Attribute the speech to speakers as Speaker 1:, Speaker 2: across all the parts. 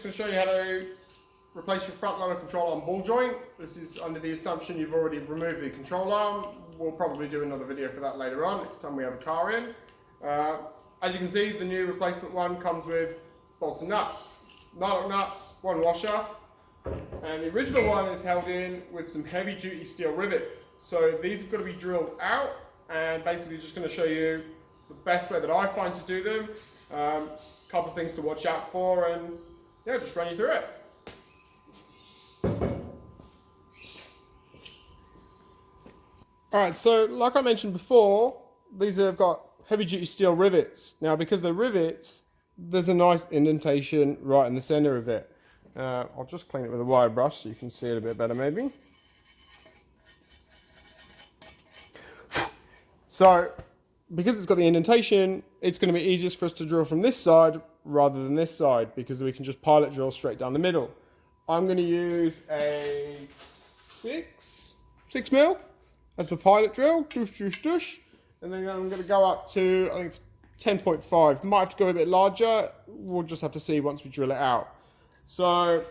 Speaker 1: going to show you how to replace your front loader control arm ball joint. This is under the assumption you've already removed the control arm. We'll probably do another video for that later on, next time we have a car in. As you can see, the new replacement one comes with bolts and nuts. Nylock nuts, one washer, and the original one is held in with some heavy duty steel rivets. So these have got to be drilled out, and basically just going to show you the best way that I find to do them. Couple of things to watch out for, and yeah, just run you through it. Alright, so like I mentioned before, these have got heavy duty steel rivets. Now because they're rivets, there's a nice indentation right in the center of it. I'll just clean it with a wire brush so you can see it a bit better maybe. So because it's got the indentation, it's going to be easiest for us to drill from this side rather than this side, because we can just pilot drill straight down the middle. I'm going to use a 6 mil as my pilot drill, doosh, doosh, doosh. And then I'm going to go up to, I think it's 10.5. Might have to go a bit larger. We'll just have to see once we drill it out. So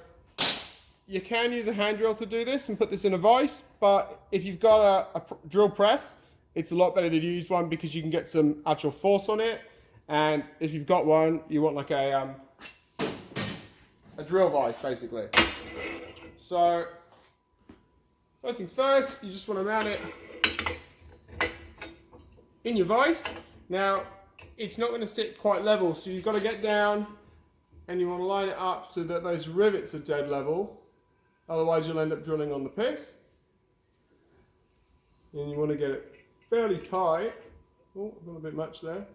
Speaker 1: you can use a hand drill to do this and put this in a vise, but if you've got a drill press, it's a lot better to use one because you can get some actual force on it. And if you've got one, you want like a drill vise basically. So first things first, you just want to mount it in your vise. Now it's not going to sit quite level, so you've got to get down and you want to line it up so that those rivets are dead level. Otherwise you'll end up drilling on the piss. And you want to get it fairly tight. Oh, a little bit much there.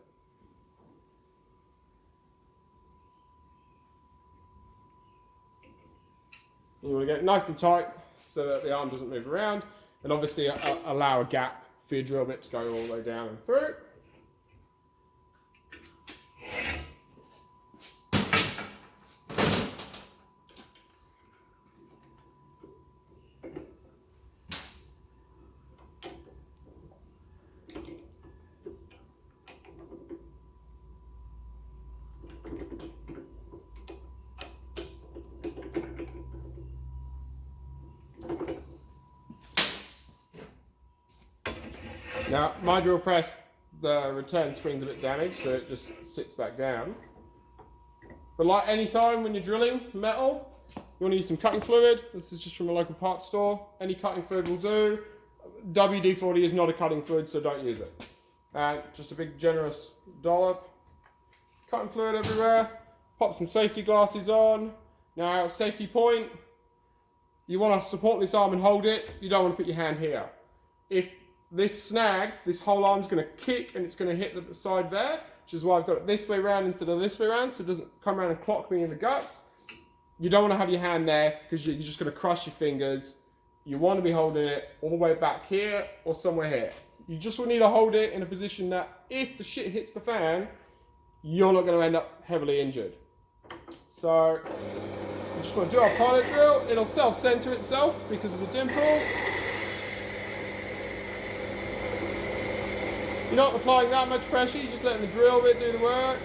Speaker 1: You want to get it nice and tight so that the arm doesn't move around, and obviously allow a gap for your drill bit to go all the way down and through. Now, my drill press, the return spring's a bit damaged, so it just sits back down. But like any time when you're drilling metal, you want to use some cutting fluid. This is just from a local parts store. Any cutting fluid will do. WD-40 is not a cutting fluid, so don't use it. Just a big generous dollop. Cutting fluid everywhere. Pop some safety glasses on. Now, safety point, you want to support this arm and hold it. You don't want to put your hand here. If this snags, this whole arm's going to kick and it's going to hit the side there, which is why I've got it this way around instead of this way around, so it doesn't come around and clock me in the guts. You don't want to have your hand there because you're just going to crush your fingers. You want to be holding it all the way back here or somewhere here. You just need to hold it in a position that if the shit hits the fan, you're not going to end up heavily injured. So you just want to do our pilot drill. It'll self-center itself because of the dimple. You're not applying that much pressure, you're just letting the drill bit do the work.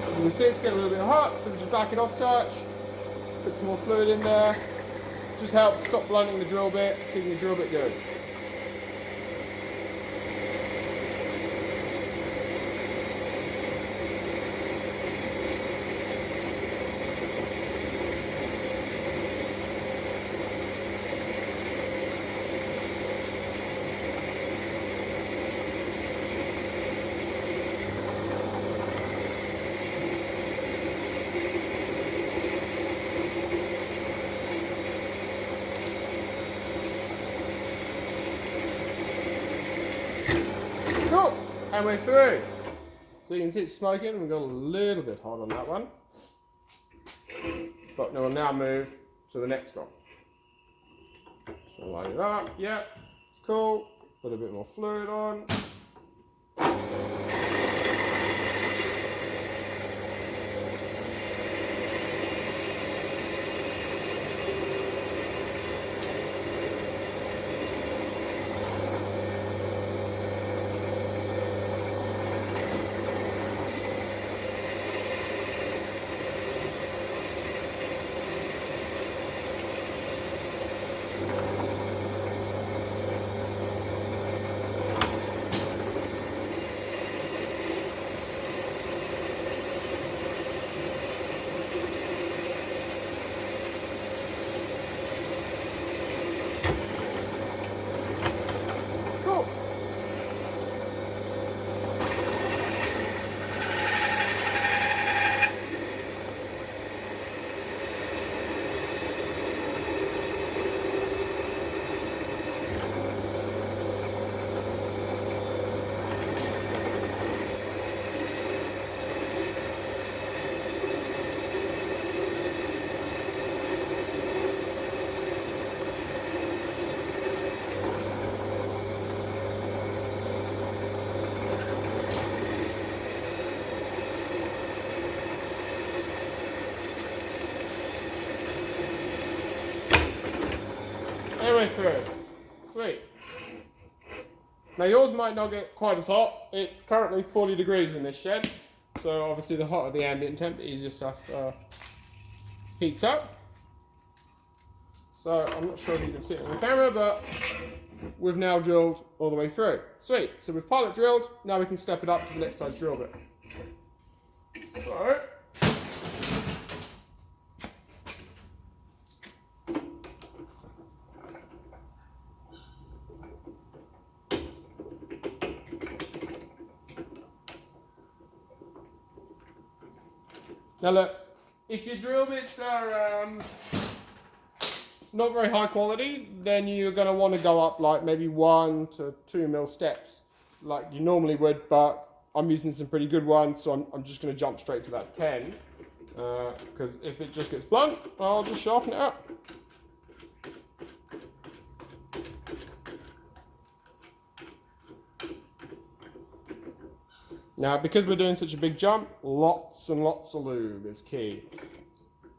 Speaker 1: You can see it's getting a little bit hot, so we just back it off touch, put some more fluid in there. Just helps stop blunting the drill bit, keeping the drill bit good. And we're through. So you can see it's smoking. We got a little bit hot on that one. But we'll now move to the next one. So line it up. Yeah, cool. Put a bit more fluid on. way through. Sweet. Now yours might not get quite as hot. It's currently 40 degrees in this shed. So obviously the hotter the ambient temp, the easier stuff heats up. So I'm not sure if you can see it on the camera, but we've now drilled all the way through. Sweet. So we've pilot drilled. Now we can step it up to the next size drill bit. So now look, if your drill bits are not very high quality, then you're going to want to go up like maybe 1 to 2 mil steps like you normally would, but I'm using some pretty good ones, so I'm just going to jump straight to that 10, because if it just gets blunt, I'll just sharpen it up. Now, because we're doing such a big jump, lots and lots of lube is key.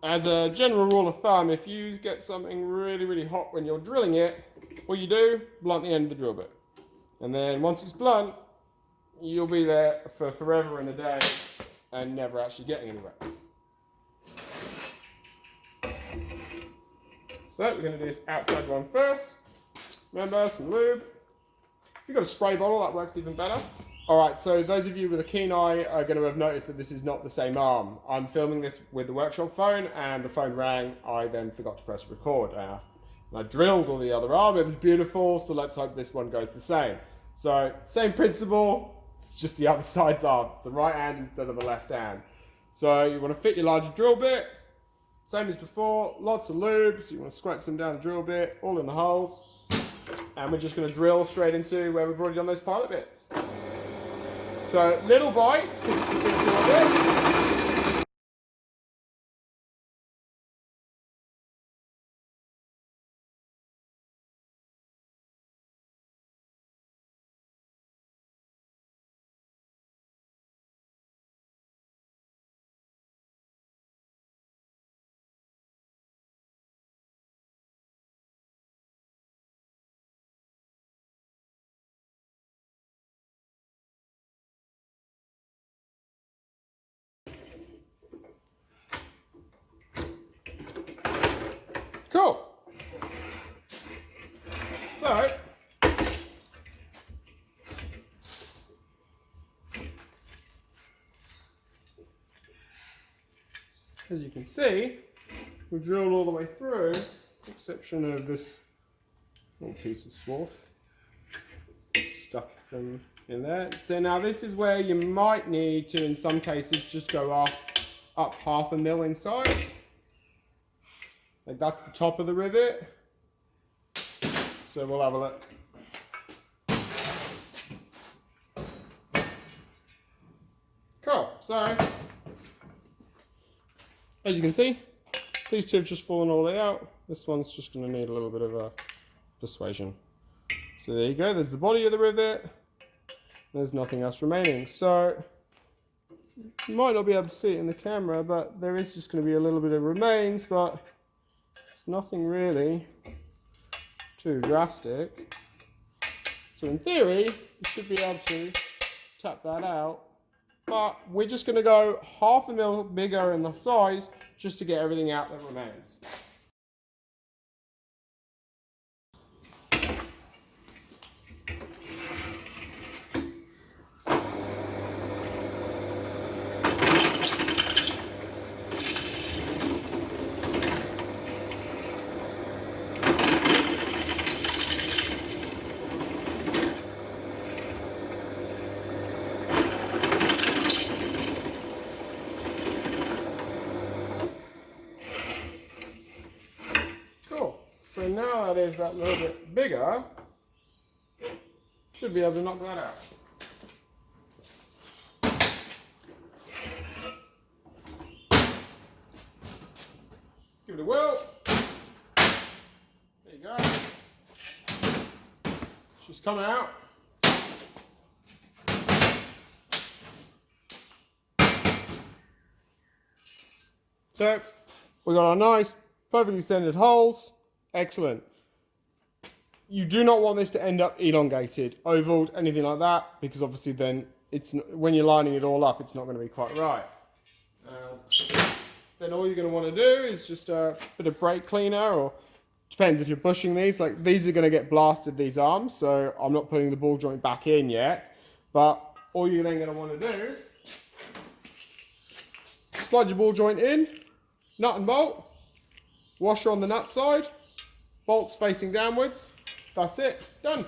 Speaker 1: As a general rule of thumb, if you get something really, really hot when you're drilling it, what you do, blunt the end of the drill bit. And then once it's blunt, you'll be there for forever and a day and never actually getting anywhere. So we're going to do this outside one first. Remember, some lube. If you've got a spray bottle, that works even better. Alright, so those of you with a keen eye are going to have noticed that this is not the same arm. I'm filming this with the workshop phone and the phone rang. I then forgot to press record. And I drilled all the other arm. It was beautiful, so let's hope this one goes the same. So, same principle, it's just the other side's arm. It's the right hand instead of the left hand. So you want to fit your larger drill bit. Same as before, lots of lube. So you want to squirt some down the drill bit, all in the holes. And we're just going to drill straight into where we've already done those pilot bits. So little bites, because it's a big drill bit. Cool. So, as you can see, we've drilled all the way through, with the exception of this little piece of swarf stuck from in there. So now this is where you might need to, in some cases, just go up 1/2 mil in size. Like that's the top of the rivet. So we'll have a look. Cool. So, as you can see, these two have just fallen all the way out. This one's just going to need a little bit of a persuasion. So there you go. There's the body of the rivet. There's nothing else remaining. So you might not be able to see it in the camera, but there is just going to be a little bit of remains, but it's nothing really too drastic. So in theory, you should be able to tap that out. But we're just going to go 1/2 mil bigger in the size just to get everything out that remains. So now that is that little bit bigger, should be able to knock that out. Give it a whirl. There you go. She's coming out. So we got our nice, perfectly centered holes. Excellent. you do not want this to end up elongated, ovaled, anything like that, because obviously then when you're lining it all up, it's not going to be quite right. Then all you're going to want to do is just a bit of brake cleaner, or depends if you're bushing these. Like these are going to get blasted, these arms, so I'm not putting the ball joint back in yet. But all you're then going to want to do, slide your ball joint in, nut and bolt, washer on the nut side, bolts facing downwards. That's it, done.